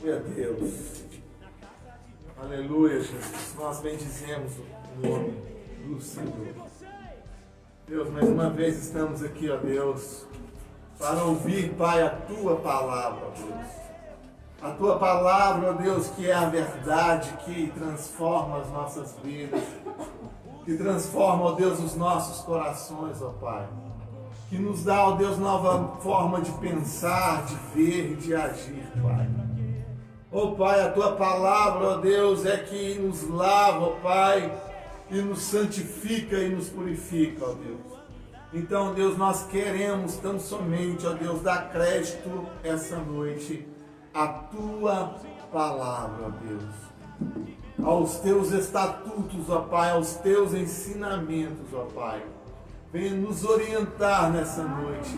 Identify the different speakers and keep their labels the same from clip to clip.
Speaker 1: Glória a Deus. Aleluia, Jesus. Nós bendizemos o nome do Senhor. Deus, mais uma vez estamos aqui, ó Deus, para ouvir, Pai, a Tua palavra, ó Deus. A Tua palavra, ó Deus, que é a verdade, que transforma as nossas vidas, que transforma, ó Deus, os nossos corações, ó Pai. Que nos dá, ó Deus, nova forma de pensar, de ver e de agir, Pai. Ó Pai, a Tua palavra, ó Deus, é que nos lava, ó Pai, e nos santifica e nos purifica, ó Deus. Então, Deus, nós queremos tão somente, ó Deus, dar crédito essa noite à Tua palavra, ó Deus. Aos Teus estatutos, ó Pai, aos Teus ensinamentos, ó Pai. Venha nos orientar nessa noite.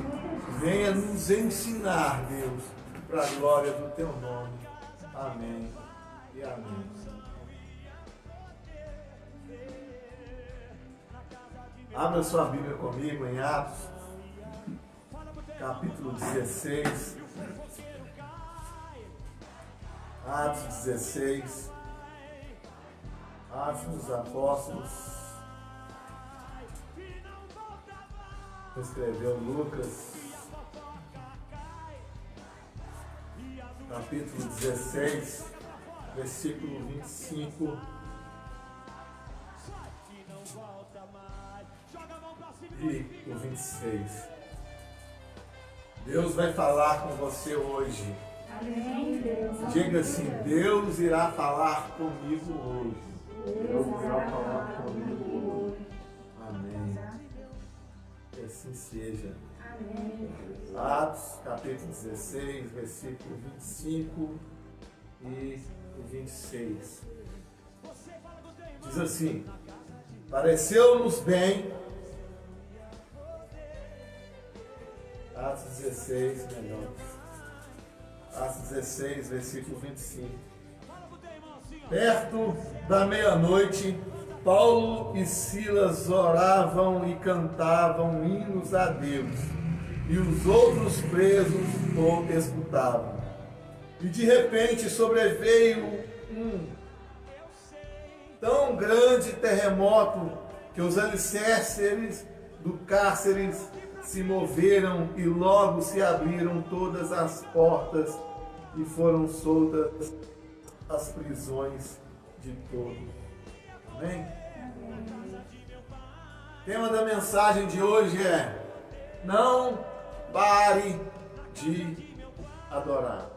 Speaker 1: Venha nos ensinar, Deus, para a glória do Teu nome. Amém e amém. Abra sua Bíblia comigo em Atos, capítulo 16. Atos 16. Atos dos Apóstolos. Escreveu Lucas. Capítulo 16, versículo 25 e o 26. Deus vai falar com você hoje.
Speaker 2: Amém, Deus.
Speaker 1: Diga assim: Deus irá falar comigo hoje. Deus irá falar comigo hoje. Amém. Que assim seja.
Speaker 2: Amém.
Speaker 1: Atos, capítulo 16, versículo 25 e 26. Diz assim: pareceu-nos bem. Atos 16, melhor. Atos 16, versículo 25. Perto da meia-noite, Paulo e Silas oravam e cantavam hinos a Deus, e os outros presos o escutavam. E de repente sobreveio um tão grande terremoto que os alicerces do cárcere se moveram e logo se abriram todas as portas e foram soltas as prisões de todos. Amém? O tema da mensagem de hoje é: não pare de adorar.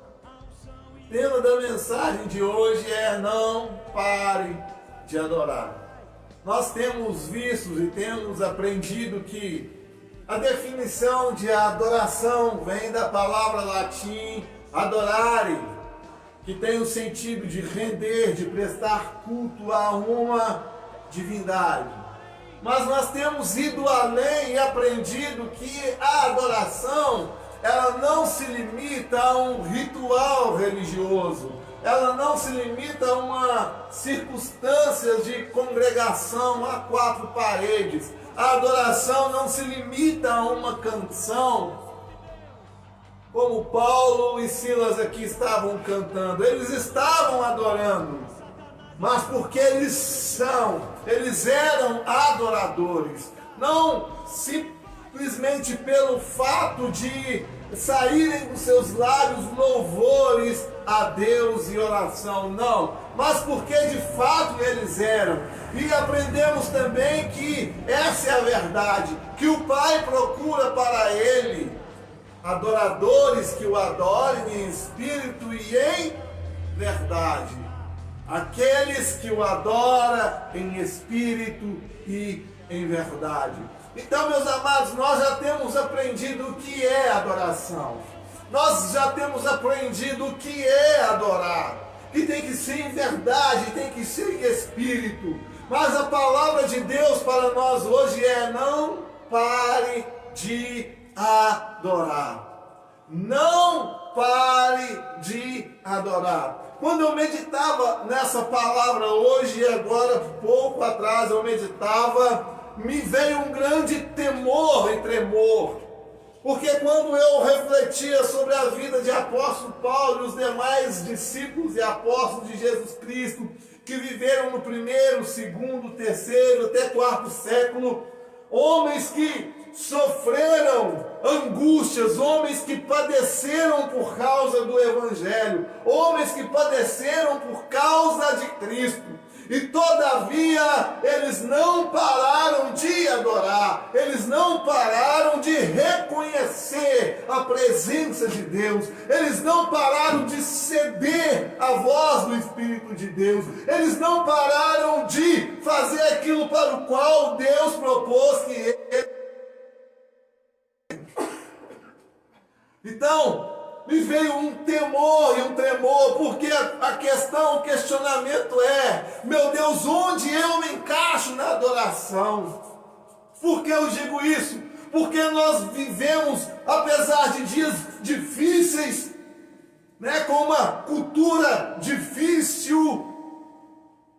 Speaker 1: O tema da mensagem de hoje é: não pare de adorar. Nós temos visto e temos aprendido que a definição de adoração vem da palavra latim adorare, que tem o sentido de render, de prestar culto a uma divindade. Mas nós temos ido além e aprendido que a adoração, ela não se limita a um ritual religioso, ela não se limita a uma circunstância de congregação a quatro paredes. A adoração não se limita a uma canção, como Paulo e Silas aqui estavam cantando. Eles estavam adorando, mas porque eles eram adoradores, não simplesmente pelo fato de saírem dos seus lábios louvores a Deus e oração, não, mas porque de fato eles eram. E aprendemos também que essa é a verdade, que o Pai procura para Ele adoradores que o adorem em espírito e em verdade. Aqueles que o adoram em espírito e em verdade. Então, meus amados, nós já temos aprendido o que é adoração. Nós já temos aprendido o que é adorar. Que tem que ser em verdade, tem que ser em espírito. Mas a palavra de Deus para nós hoje é: não pare de adorar. Não pare de adorar. Quando eu meditava nessa palavra hoje, agora pouco atrás eu meditava, me veio um grande temor e tremor. Porque quando eu refletia sobre a vida de apóstolo Paulo e os demais discípulos e apóstolos de Jesus Cristo, que viveram no primeiro, segundo, terceiro, até quarto século, homens que sofreram angústias, homens que padeceram por causa do Evangelho, homens que padeceram por causa de Cristo, e todavia eles não pararam de adorar, eles não pararam de reconhecer a presença de Deus, eles não pararam de ceder à voz do Espírito de Deus, eles não pararam de fazer aquilo para o qual Deus propôs que ele. Então, me veio um temor e um tremor, porque a questão, o questionamento é: meu Deus, onde eu me encaixo na adoração? Por que eu digo isso? Porque nós vivemos, apesar de dias difíceis, com uma cultura difícil,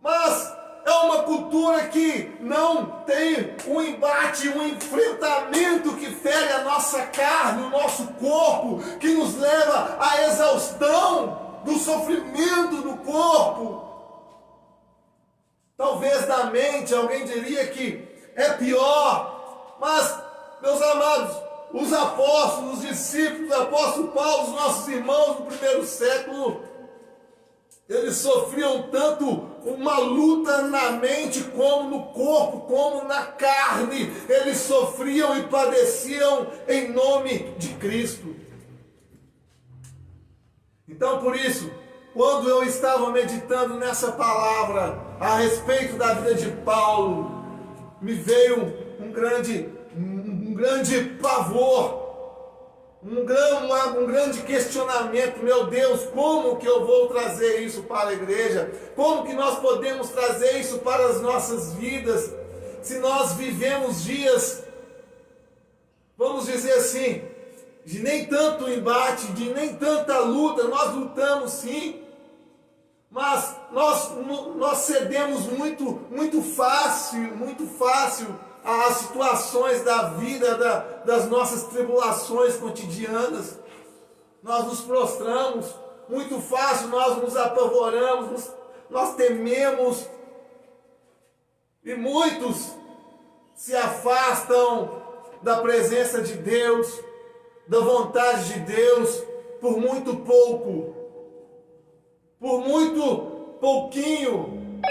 Speaker 1: mas é uma cultura que não tem um embate, um enfrentamento que fere a nossa carne, o nosso corpo, que nos leva à exaustão do sofrimento do corpo. Talvez na mente alguém diria que é pior, mas, meus amados, os apóstolos, os discípulos, o apóstolo Paulo, os nossos irmãos do primeiro século, eles sofriam tanto uma luta na mente, como no corpo, como na carne. Eles sofriam e padeciam em nome de Cristo. Então, por isso, quando eu estava meditando nessa palavra a respeito da vida de Paulo, me veio um grande pavor, um grande questionamento. Meu Deus, como que eu vou trazer isso para a igreja? Como que nós podemos trazer isso para as nossas vidas? Se nós vivemos dias, vamos dizer assim, de nem tanto embate, de nem tanta luta. Nós lutamos sim, mas nós cedemos muito fácil às situações da vida, das nossas tribulações cotidianas. Nós nos prostramos muito fácil, nós nos apavoramos, nós tememos, e muitos se afastam da presença de Deus, da vontade de Deus, por muito pouco, por muito pouquinho,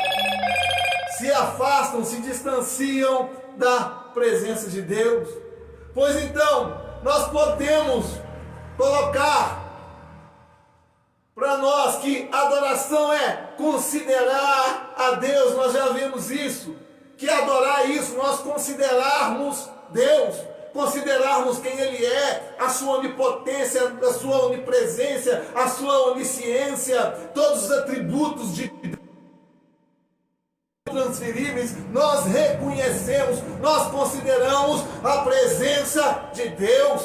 Speaker 1: se afastam, se distanciam da presença de Deus. Pois então, nós podemos colocar para nós que adoração é considerar a Deus. Nós já vimos isso, que adorar isso, nós considerarmos Deus, considerarmos quem Ele é, a sua onipotência, a sua onipresença, a sua onisciência, todos os atributos de transferíveis. Nós reconhecemos, nós consideramos a presença de Deus.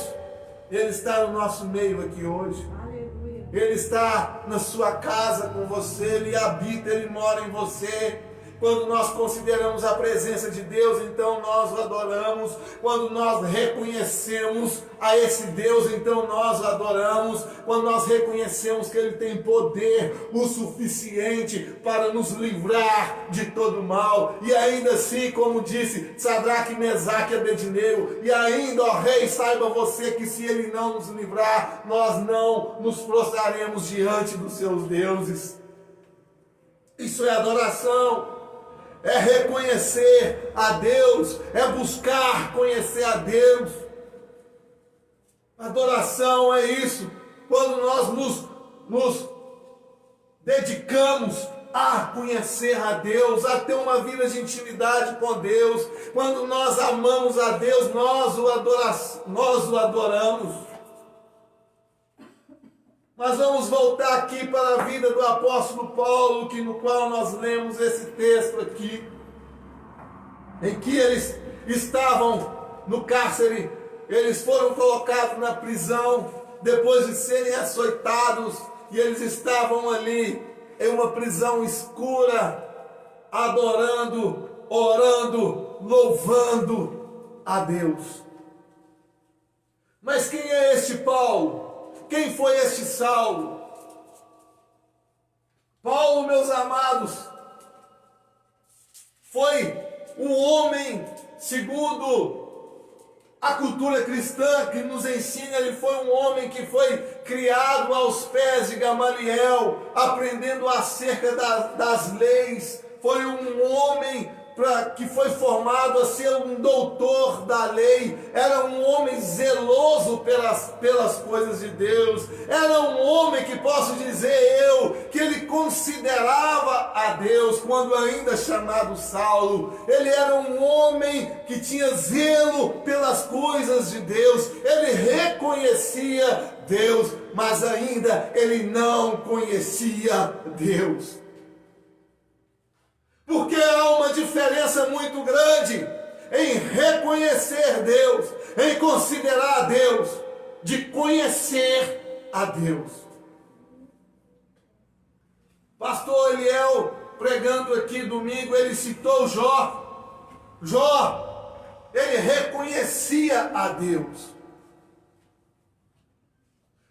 Speaker 1: Ele está no nosso meio aqui hoje.
Speaker 2: Aleluia.
Speaker 1: Ele está na sua casa com você, Ele habita, Ele mora em você. Quando nós consideramos a presença de Deus, então nós o adoramos. Quando nós reconhecemos a esse Deus, então nós o adoramos. Quando nós reconhecemos que Ele tem poder o suficiente para nos livrar de todo mal. E ainda assim, como disse Sadraque, Mesaque e Abednego, e ainda, ó Rei, saiba você que se Ele não nos livrar, nós não nos prostraremos diante dos seus deuses. Isso é adoração. É reconhecer a Deus, é buscar conhecer a Deus. Adoração é isso, quando nós nos dedicamos a conhecer a Deus, a ter uma vida de intimidade com Deus. Quando nós amamos a Deus, nós o adoramos. Mas vamos voltar aqui para a vida do apóstolo Paulo, no qual nós lemos esse texto aqui, em que eles estavam no cárcere, eles foram colocados na prisão, depois de serem açoitados, e eles estavam ali, em uma prisão escura, adorando, orando, louvando a Deus. Mas quem é este Paulo? Quem foi este Saulo? Paulo, meus amados, foi um homem, segundo a cultura cristã que nos ensina, ele foi um homem que foi criado aos pés de Gamaliel, aprendendo acerca das leis. Foi um homem que foi formado a ser um doutor da lei. Era um homem zeloso pelas coisas de Deus. Era um homem que posso dizer que ele considerava a Deus quando ainda chamado Saulo. Ele era um homem que tinha zelo pelas coisas de Deus. Ele reconhecia Deus, mas ainda ele não conhecia Deus. Porque há uma diferença muito grande em reconhecer Deus, em considerar a Deus, de conhecer a Deus. Pastor Eliel, pregando aqui domingo, ele citou Jó. Jó, ele reconhecia a Deus.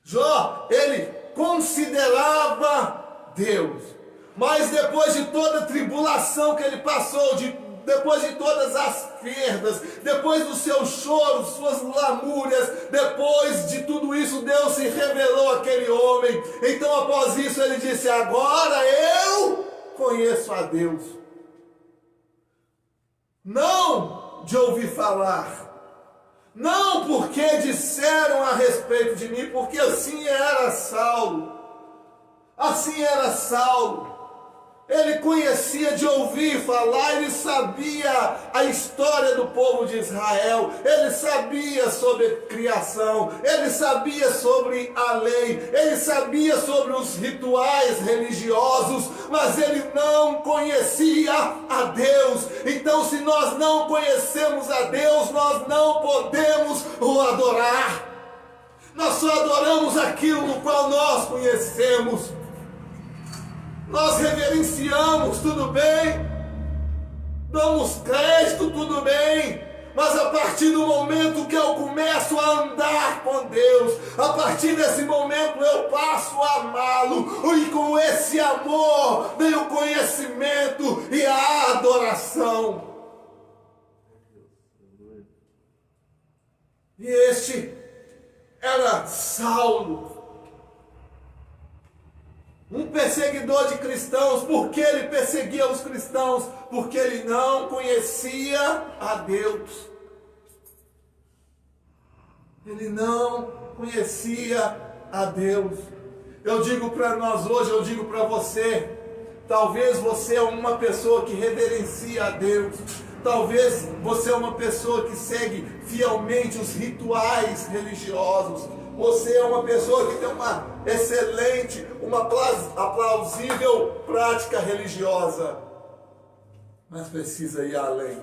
Speaker 1: Jó, ele considerava Deus. Mas depois de toda a tribulação que ele passou, depois de todas as perdas, depois dos seus choros, suas lamúrias, depois de tudo isso, Deus se revelou àquele homem. Então, após isso, ele disse: agora eu conheço a Deus. Não de ouvir falar, não porque disseram a respeito de mim, porque assim era Saulo. Assim era Saulo. Ele conhecia de ouvir falar, ele sabia a história do povo de Israel, ele sabia sobre a criação, ele sabia sobre a lei, ele sabia sobre os rituais religiosos, mas ele não conhecia a Deus. Então, se nós não conhecemos a Deus, nós não podemos o adorar. Nós só adoramos aquilo no qual nós conhecemos. Nós reverenciamos, tudo bem, damos crédito, tudo bem, mas a partir do momento que eu começo a andar com Deus, a partir desse momento eu passo a amá-lo, e com esse amor vem o conhecimento e a adoração. E este era Saulo, um perseguidor de cristãos. Por que ele perseguia os cristãos? Porque ele não conhecia a Deus. Ele não conhecia a Deus. Eu digo para nós hoje, eu digo para você, talvez você é uma pessoa que reverencia a Deus. Talvez você é uma pessoa que segue fielmente os rituais religiosos. Você é uma pessoa que tem uma excelente, uma plausível prática religiosa. Mas precisa ir além.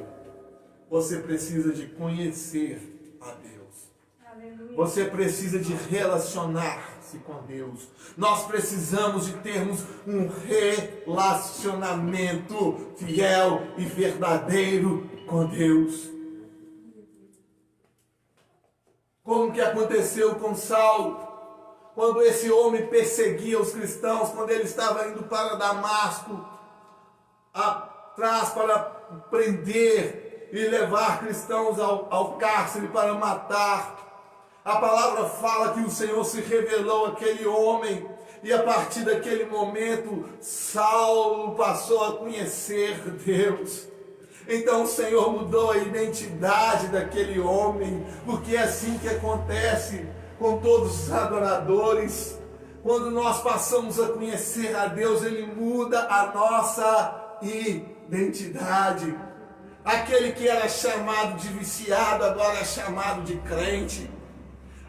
Speaker 1: Você precisa de conhecer a Deus. Aleluia. Você precisa de relacionar-se com Deus. Nós precisamos de termos um relacionamento fiel e verdadeiro com Deus. Como que aconteceu com Saulo, quando esse homem perseguia os cristãos, quando ele estava indo para Damasco, atrás para prender e levar cristãos ao cárcere para matar. A palavra fala que o Senhor se revelou àquele homem, e a partir daquele momento, Saulo passou a conhecer Deus. Então o Senhor mudou a identidade daquele homem, porque é assim que acontece com todos os adoradores. Quando nós passamos a conhecer a Deus, Ele muda a nossa identidade. Aquele que era chamado de viciado, agora é chamado de crente.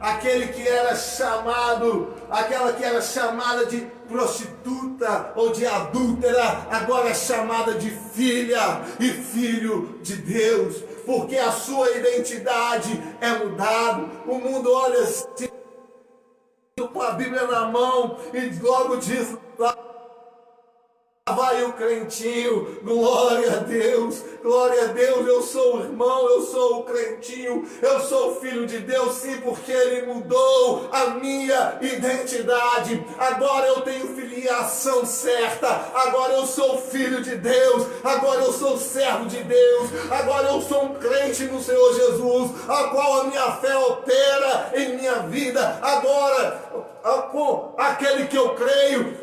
Speaker 1: Aquele que era chamado, aquela que era chamada de prostituta ou de adúltera, agora é chamada de filha e filho de Deus, porque a sua identidade é mudada. O mundo olha assim, com a Bíblia na mão, e logo diz lá: vai o crentinho, glória a Deus, eu sou o irmão, eu sou o crentinho, eu sou o filho de Deus, sim, porque Ele mudou a minha identidade, agora eu tenho filiação certa, agora eu sou filho de Deus, agora eu sou servo de Deus, agora eu sou um crente no Senhor Jesus, a qual a minha fé opera em minha vida, agora, com aquele que eu creio,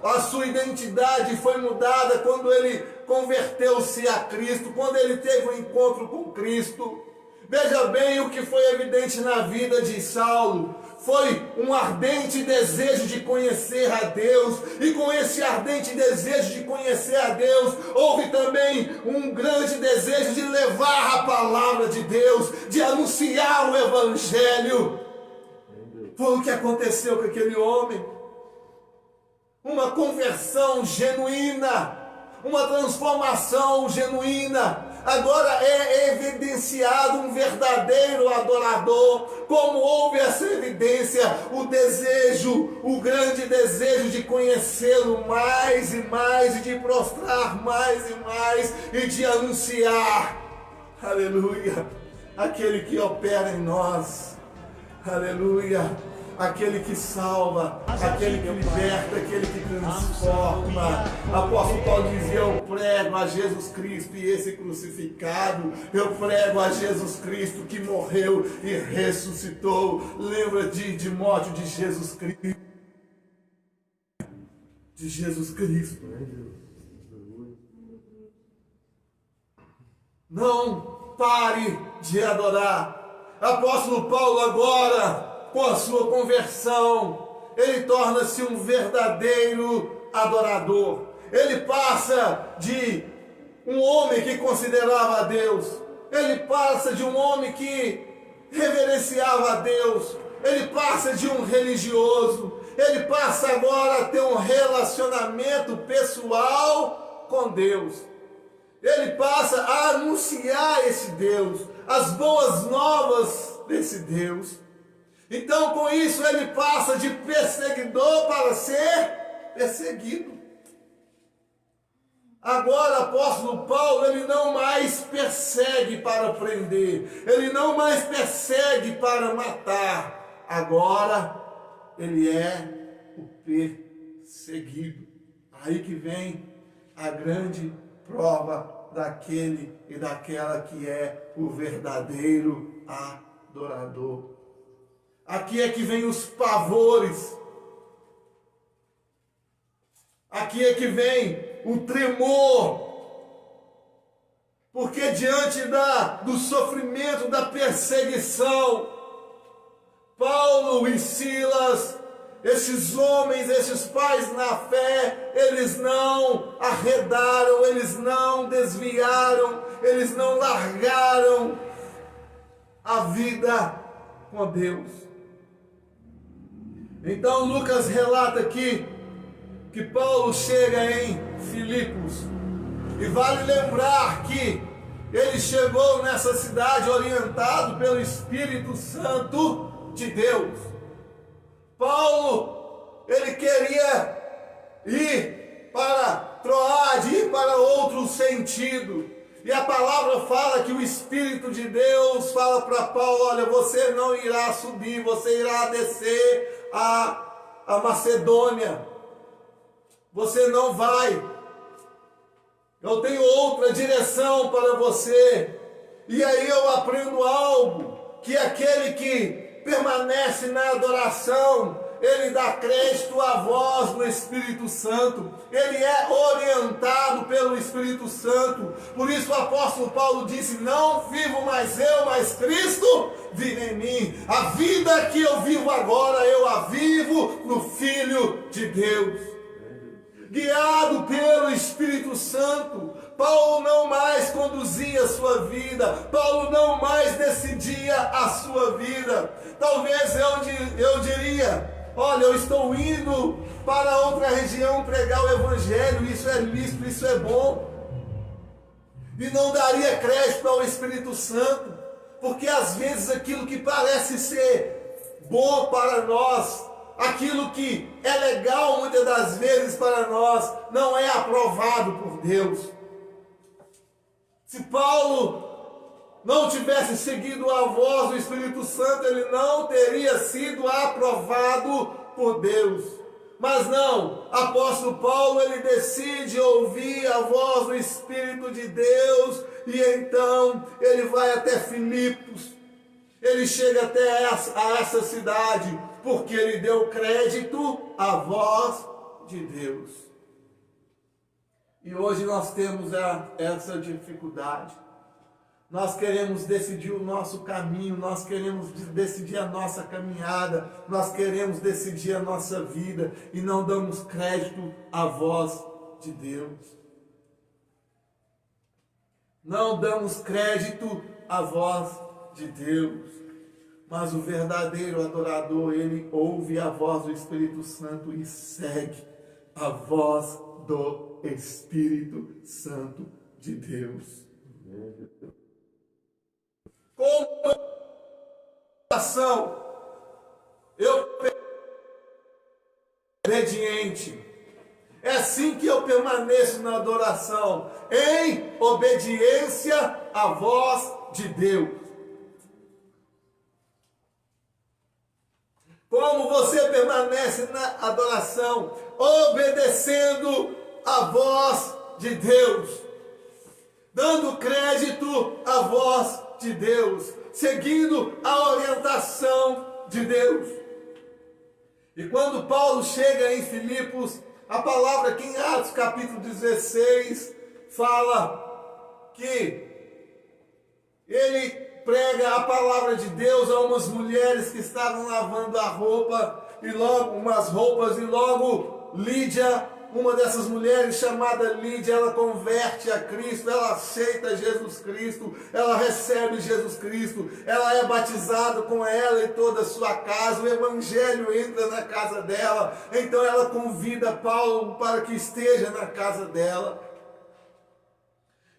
Speaker 1: a sua identidade foi mudada quando ele converteu-se a Cristo, quando ele teve um encontro com Cristo. Veja bem o que foi evidente na vida de Saulo. Foi um ardente desejo de conhecer a Deus, e com esse ardente desejo de conhecer a Deus, houve também um grande desejo de levar a palavra de Deus, de anunciar o Evangelho. Foi o que aconteceu com aquele homem. Uma conversão genuína, uma transformação genuína. Agora é evidenciado um verdadeiro adorador. Como houve essa evidência? O desejo, o grande desejo de conhecê-lo mais e mais, e de prostrar mais e mais, e de anunciar, aleluia, aquele que opera em nós, aleluia, aquele que salva, aquele que liberta, aquele que transforma. Apóstolo Paulo dizia: eu prego a Jesus Cristo e esse crucificado, eu prego a Jesus Cristo que morreu e ressuscitou. Lembra de Timóteo, de Jesus Cristo, de Jesus Cristo. Não pare de adorar. Apóstolo Paulo agora, com a sua conversão, ele torna-se um verdadeiro adorador. Ele passa de um homem que considerava a Deus, ele passa de um homem que reverenciava a Deus, ele passa de um religioso, ele passa agora a ter um relacionamento pessoal com Deus. Ele passa a anunciar esse Deus, as boas novas desse Deus. Então, com isso, ele passa de perseguidor para ser perseguido. Agora, apóstolo Paulo, ele não mais persegue para prender, ele não mais persegue para matar. Agora, ele é o perseguido. Aí que vem a grande prova daquele e daquela que é o verdadeiro adorador. Aqui é que vem os pavores. Aqui é que vem o tremor. Porque diante do sofrimento, da perseguição, Paulo e Silas, esses homens, esses pais na fé, eles não arredaram, eles não desviaram, eles não largaram a vida com Deus. Então Lucas relata aqui que Paulo chega em Filipos, e vale lembrar que ele chegou nessa cidade orientado pelo Espírito Santo de Deus. Paulo, ele queria ir para Troade, ir para outro sentido, e a palavra fala que o Espírito de Deus fala para Paulo: olha, você não irá subir, você irá descer a Macedônia, você não vai, eu tenho outra direção para você. E aí eu aprendo algo, que aquele que permanece na adoração, ele dá crédito à voz do Espírito Santo, ele é orientado pelo Espírito Santo. Por isso o apóstolo Paulo disse: não vivo mais eu, mas Cristo vive em mim. A vida que eu vivo agora, eu a vivo no Filho de Deus. Guiado pelo Espírito Santo, Paulo não mais conduzia a sua vida, Paulo não mais decidia a sua vida. Talvez eu diria: olha, eu estou indo para outra região pregar o Evangelho, isso é lícito, isso é bom. E não daria crédito ao Espírito Santo, porque às vezes aquilo que parece ser bom para nós, aquilo que é legal muitas das vezes para nós, não é aprovado por Deus. Se Paulo não tivesse seguido a voz do Espírito Santo, ele não teria sido aprovado por Deus. Mas não, apóstolo Paulo, ele decide ouvir a voz do Espírito de Deus, e então ele vai até Filipos, ele chega até essa cidade, porque ele deu crédito à voz de Deus. E hoje nós temos essa dificuldade. Nós queremos decidir o nosso caminho, nós queremos decidir a nossa caminhada, nós queremos decidir a nossa vida e não damos crédito à voz de Deus. Não damos crédito à voz de Deus. Mas o verdadeiro adorador, ele ouve a voz do Espírito Santo e segue a voz do Espírito Santo de Deus. Como oração, eu obediente. É assim que eu permaneço na adoração, em obediência à voz de Deus. Como você permanece na adoração, obedecendo a voz de Deus, dando crédito à voz de Deus, seguindo a orientação de Deus. E quando Paulo chega em Filipos, a palavra aqui em Atos capítulo 16 fala que ele prega a palavra de Deus a umas mulheres que estavam lavando a roupa, e logo Lídia, uma dessas mulheres chamada Lídia, ela converte a Cristo, ela aceita Jesus Cristo, ela recebe Jesus Cristo, ela é batizada com ela e toda a sua casa, o evangelho entra na casa dela, então ela convida Paulo para que esteja na casa dela.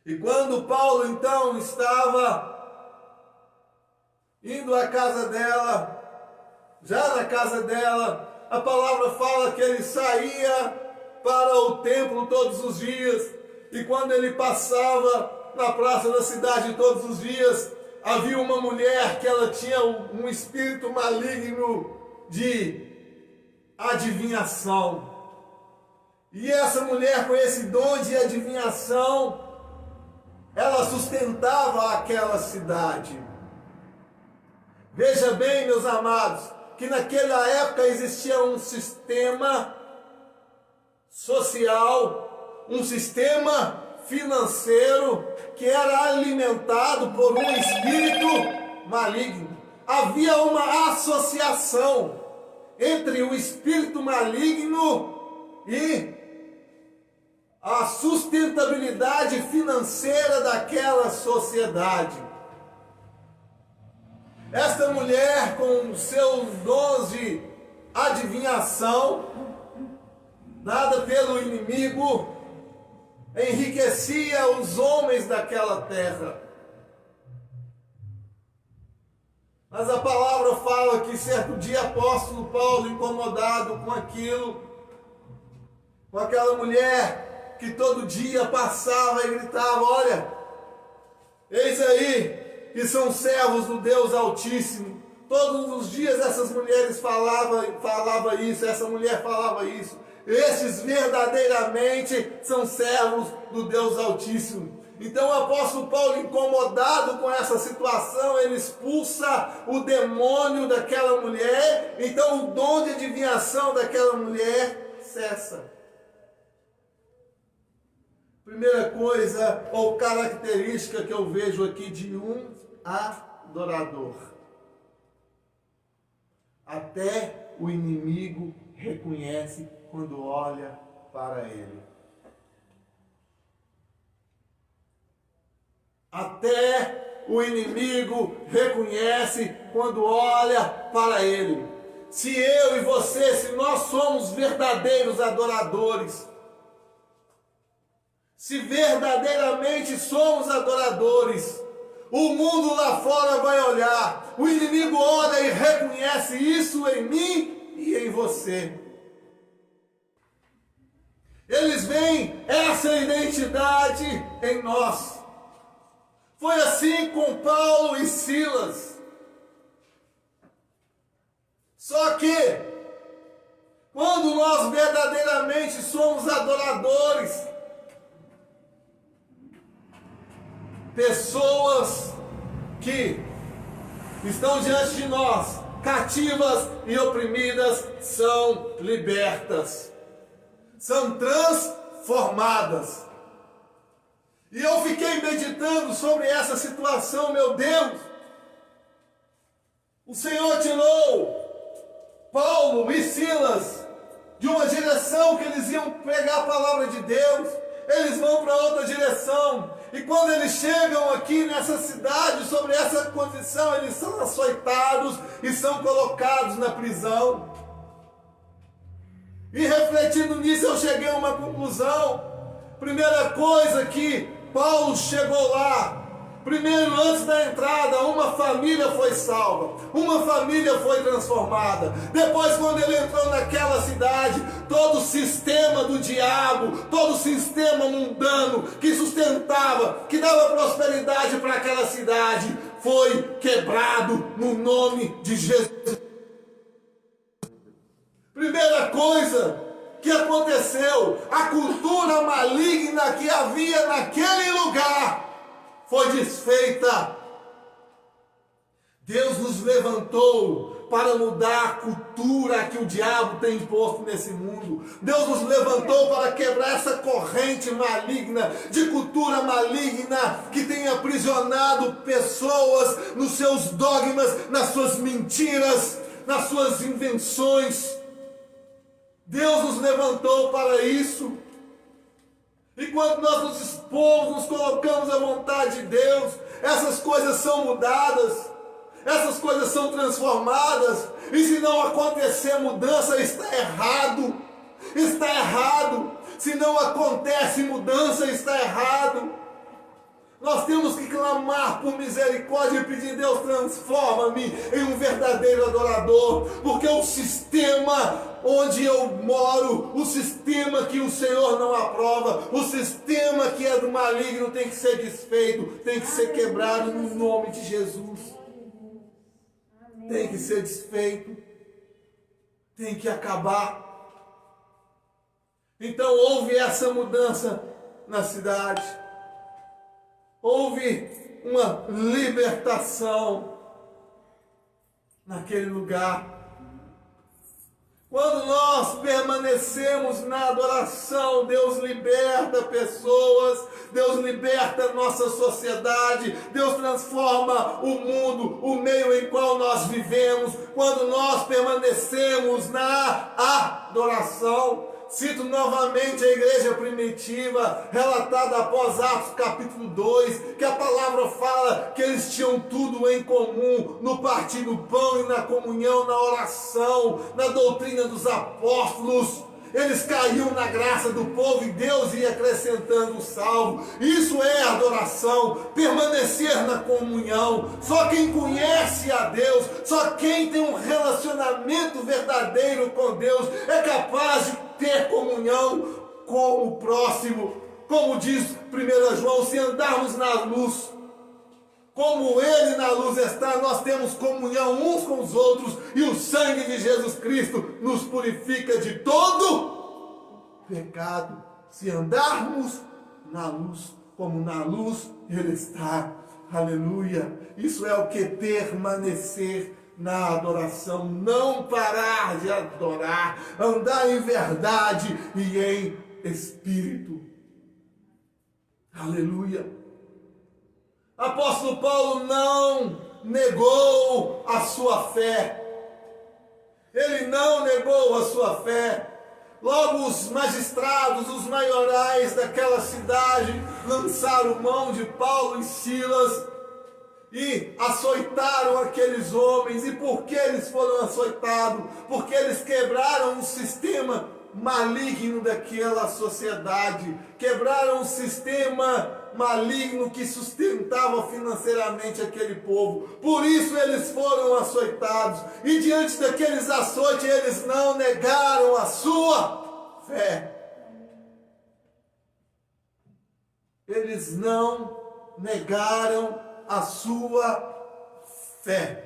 Speaker 1: E quando Paulo então estava indo à casa dela, já na casa dela, a palavra fala que ele saía para o templo todos os dias, e quando ele passava na praça da cidade todos os dias, havia uma mulher que ela tinha um espírito maligno de adivinhação. E essa mulher, com esse dom de adivinhação, ela sustentava aquela cidade. Veja bem, meus amados, que naquela época existia um sistema social, um sistema financeiro que era alimentado por um espírito maligno. Havia uma associação entre o espírito maligno e a sustentabilidade financeira daquela sociedade. Esta mulher, com seus dons de adivinhação, dada pelo inimigo, enriquecia os homens daquela terra. Mas a palavra fala que certo dia apóstolo Paulo, incomodado com aquilo, com aquela mulher que todo dia passava e gritava: olha, eis aí, que são servos do Deus Altíssimo. Todos os dias essas mulheres falava isso, essa mulher falava isso. Estes verdadeiramente são servos do Deus Altíssimo. Então o apóstolo Paulo, incomodado com essa situação, ele expulsa o demônio daquela mulher. Então o dom de adivinhação daquela mulher cessa. Primeira coisa ou característica que eu vejo aqui de um adorador: até o inimigo reconhece quando olha para ele. Até o inimigo reconhece quando olha para ele. Se eu e você, se nós somos verdadeiros adoradores, se verdadeiramente somos adoradores, o mundo lá fora vai olhar, o inimigo olha e reconhece isso em mim e em você. Eles veem essa identidade em nós. Foi assim com Paulo e Silas. Só que, quando nós verdadeiramente somos adoradores, pessoas que estão diante de nós, cativas e oprimidas, são libertas, são transformadas. E eu fiquei meditando sobre essa situação, meu Deus. O Senhor tirou Paulo e Silas de uma direção que eles iam pregar a palavra de Deus. Eles vão para outra direção. E quando eles chegam aqui nessa cidade, sobre essa condição, eles são açoitados e são colocados na prisão. E refletindo nisso, eu cheguei a uma conclusão. Primeira coisa que Paulo chegou lá. Primeiro, antes da entrada, uma família foi salva, uma família foi transformada. Depois, quando ele entrou naquela cidade, todo o sistema do diabo, todo o sistema mundano que sustentava, que dava prosperidade para aquela cidade, foi quebrado no nome de Jesus. Primeira coisa que aconteceu, a cultura maligna que havia naquele lugar foi desfeita. Deus nos levantou para mudar a cultura que o diabo tem imposto nesse mundo. Deus nos levantou para quebrar essa corrente maligna, de cultura maligna, que tem aprisionado pessoas nos seus dogmas, nas suas mentiras, nas suas invenções. Deus nos levantou para isso. E quando nós nos expomos, nos colocamos à vontade de Deus, essas coisas são mudadas, essas coisas são transformadas. E se não acontecer mudança, está errado. Está errado. Se não acontece mudança, está errado. Nós temos que clamar por misericórdia e pedir: Deus, transforma-me em um verdadeiro adorador, porque o sistema onde eu moro, o sistema que o Senhor não aprova, o sistema que é do maligno tem que ser desfeito, tem que ser quebrado no nome de Jesus. Tem que ser desfeito, tem que acabar. Então houve essa mudança na cidade. Houve uma libertação naquele lugar. Quando nós permanecemos na adoração, Deus liberta pessoas, Deus liberta a nossa sociedade, Deus transforma o mundo, o meio em qual nós vivemos, quando nós permanecemos na adoração. Cito novamente a igreja primitiva, relatada após Atos capítulo 2, que a palavra fala que eles tinham tudo em comum, no partir do pão e na comunhão, na oração, na doutrina dos apóstolos. Eles caíam na graça do povo e Deus ia acrescentando o salvo. Isso é adoração, permanecer na comunhão. Só quem conhece a Deus, só quem tem um relacionamento verdadeiro com Deus é capaz de ter comunhão com o próximo. Como diz 1 João, se andarmos na luz, como Ele na luz está, nós temos comunhão uns com os outros, e o sangue de Jesus Cristo nos purifica de todo pecado. Se andarmos na luz, como na luz Ele está. Aleluia! Isso é o que? Permanecer na adoração, não parar de adorar, andar em verdade e em espírito. Aleluia! Apóstolo Paulo não negou a sua fé. Ele não negou a sua fé. Logo os magistrados, os maiorais daquela cidade lançaram mão de Paulo e Silas e açoitaram aqueles homens. E por que eles foram açoitados? Porque eles quebraram o sistema maligno daquela sociedade, quebraram o sistema maligno que sustentava financeiramente aquele povo. Por isso eles foram açoitados. E diante daqueles açoites, eles não negaram a sua fé. Eles não negaram a sua fé.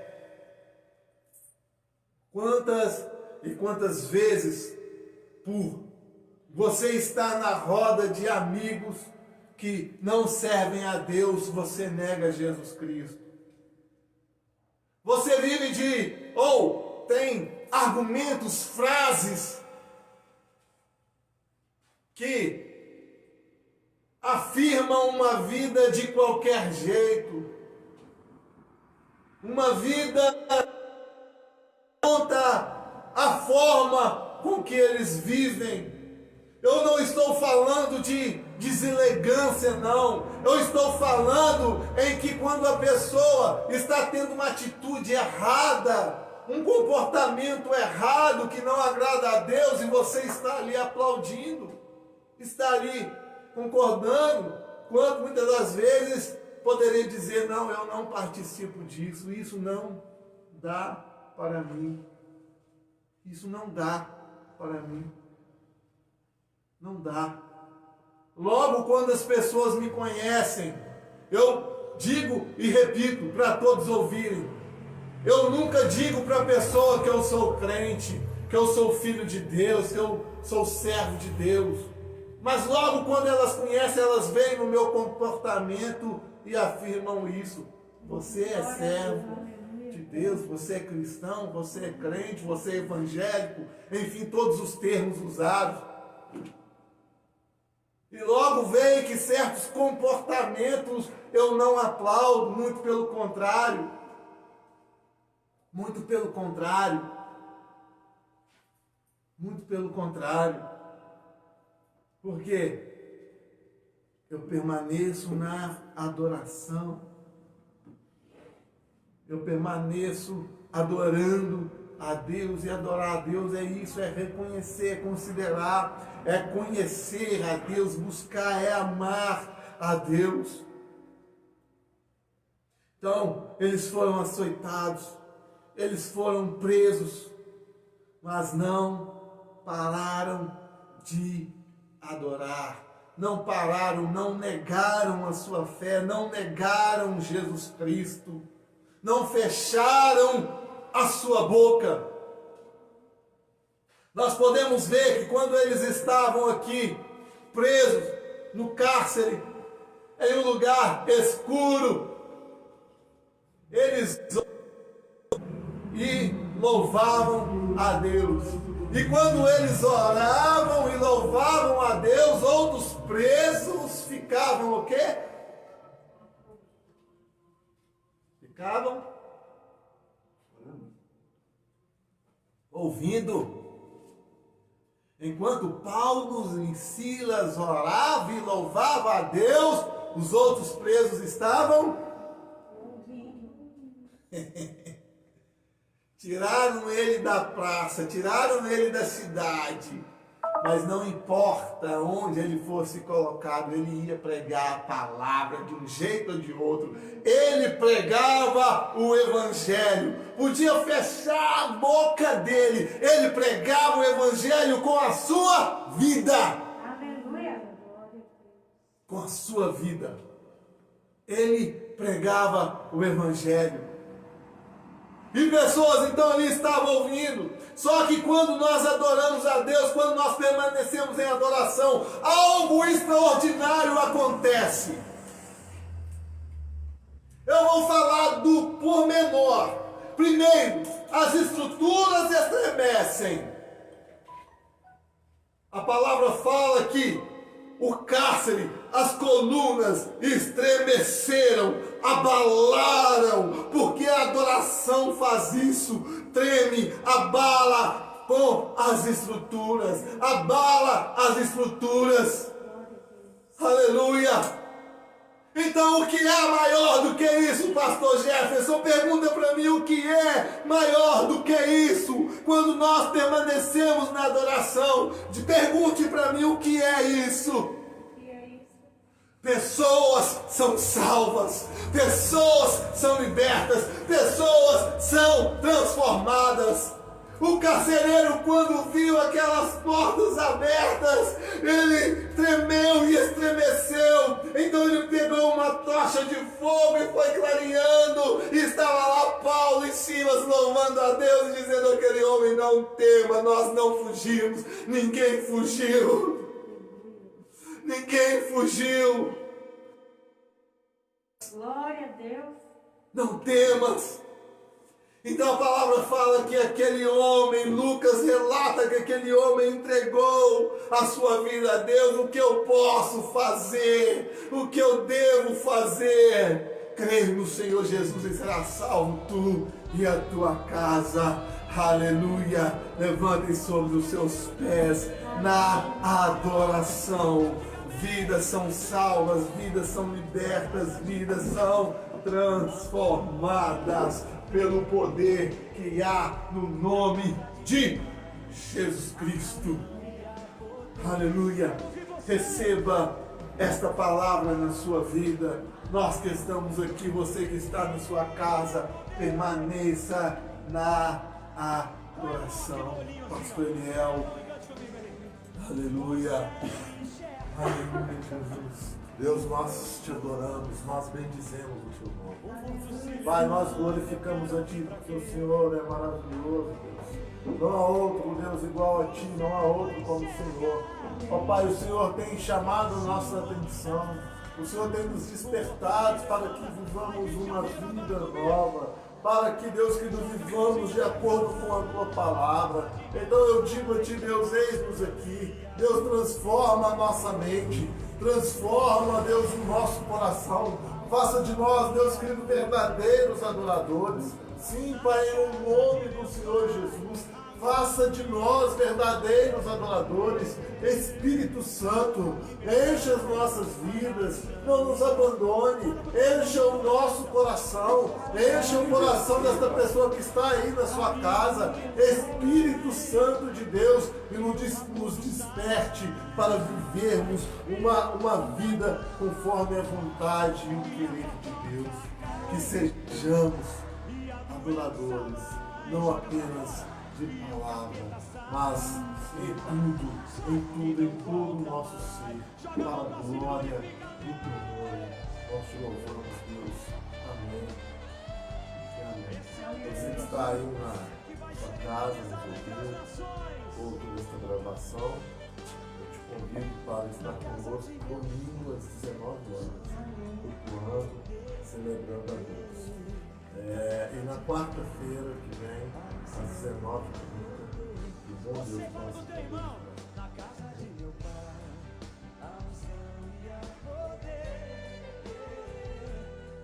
Speaker 1: Quantas e quantas vezes, por você estar na roda de amigos que não servem a Deus, você nega Jesus Cristo. Você vive tem argumentos, frases que afirmam uma vida de qualquer jeito, uma vida conta a forma com que eles vivem. Eu não estou falando de deselegância, não. Eu estou falando em que quando a pessoa está tendo uma atitude errada, um comportamento errado que não agrada a Deus, e você está ali aplaudindo, está ali concordando, quando muitas das vezes poderia dizer: não, eu não participo disso, isso não dá para mim, isso não dá para mim, não dá. Logo, quando as pessoas me conhecem, eu digo e repito para todos ouvirem, eu nunca digo para a pessoa que eu sou crente, que eu sou filho de Deus, que eu sou servo de Deus. Mas logo quando elas conhecem, elas veem no meu comportamento e afirmam isso. Você é servo de Deus, você é cristão, você é crente, você é evangélico, enfim, todos os termos usados. E logo veem que certos comportamentos eu não aplaudo, muito pelo contrário. Muito pelo contrário. Muito pelo contrário. Porque eu permaneço na adoração. Eu permaneço adorando a Deus, e adorar a Deus é isso, é reconhecer, é considerar, é conhecer a Deus, buscar, é amar a Deus. Então, eles foram açoitados, eles foram presos, mas não pararam de adorar, não pararam, não negaram a sua fé, não negaram Jesus Cristo, não fecharam a sua boca. Nós podemos ver que quando eles estavam aqui, presos no cárcere, em um lugar escuro, eles e louvavam a Deus. E quando eles oravam e louvavam a Deus, outros presos ficavam o quê? Ficavam ouvindo. Enquanto Paulo e Silas oravam e louvavam a Deus, os outros presos estavam ouvindo. Tiraram ele da praça, tiraram ele da cidade, mas não importa onde ele fosse colocado, ele ia pregar a palavra de um jeito ou de outro. Ele pregava o evangelho, podia fechar a boca dele, ele pregava o evangelho com a sua vida.
Speaker 2: Aleluia.
Speaker 1: Com a sua vida. Ele pregava o evangelho. E pessoas então ali estavam ouvindo. Só que quando nós adoramos a Deus, quando nós permanecemos em adoração, algo extraordinário acontece. Eu vou falar do pormenor. Primeiro, as estruturas estremecem. A palavra fala que o cárcere, as colunas estremeceram, abalaram, porque a adoração faz isso, treme, abala com as estruturas, abala as estruturas. Aleluia! Então o que é maior do que isso, pastor Jefferson? Pergunta para mim, o que é maior do que isso? Quando nós permanecemos na adoração, pergunte para mim o que é isso. Pessoas são salvas, pessoas são libertas, pessoas são transformadas. O carcereiro, quando viu aquelas portas abertas, ele tremeu e estremeceu. Então ele pegou uma tocha de fogo e foi clareando. E estava lá Paulo e Silas louvando a Deus e dizendo àquele homem: não tema, nós não fugimos. Ninguém fugiu. Ninguém fugiu.
Speaker 2: Glória a Deus.
Speaker 1: Não temas. Então a palavra fala que aquele homem, Lucas relata que aquele homem entregou a sua vida a Deus. O que eu posso fazer? O que eu devo fazer? Crer no Senhor Jesus e será salvo tu e a tua casa. Aleluia. Levantem sobre os seus pés na adoração. Vidas são salvas, vidas são libertas, vidas são transformadas pelo poder que há no nome de Jesus Cristo. Aleluia. Receba esta palavra na sua vida. Nós que estamos aqui, você que está na sua casa, permaneça na adoração. Pastor Eliel. Aleluia. Aleluia, Jesus. Deus, nós te adoramos, nós bendizemos o teu nome. Pai, nós glorificamos a ti, porque o Senhor é maravilhoso, Deus. Não há outro Deus igual a ti, não há outro como o Senhor. Ó Pai, o Senhor tem chamado a nossa atenção, o Senhor tem nos despertado para que vivamos uma vida nova, para que, Deus, que nos vivamos de acordo com a tua palavra. Então eu digo a ti, Deus, eis-nos aqui. Deus, transforma a nossa mente, transforma, Deus, o nosso coração. Faça de nós, Deus querido, verdadeiros adoradores. Sim, Pai, em nome do Senhor Jesus. Faça de nós verdadeiros adoradores. Espírito Santo, encha as nossas vidas, não nos abandone, encha o nosso coração, encha o coração desta pessoa que está aí na sua casa. Espírito Santo de Deus, e nos desperte para vivermos uma vida conforme a vontade e o querer de Deus. Que sejamos adoradores, não apenas de palavra, mas em todo o nosso ser, para a glória e o nome. Nós te louvamos, Deus. Amém. Amém. Você que está aí na sua casa, no ouvindo esta gravação, eu te convido para estar conosco domingo às 19 horas, cultuando, celebrando a Deus. E na quarta-feira que vem, às 19h30, que bom Deus possa ter
Speaker 3: na casa de meu pai, a unção e a poder.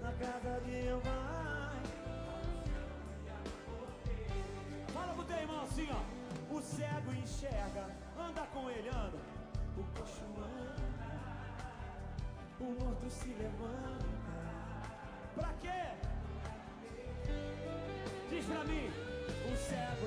Speaker 3: Na casa de meu pai, fala pro teu irmão assim, ó. O cego enxerga, anda com ele, anda. O coxo anda, o morto se levanta. Pra quê? Diz pra mim, o cego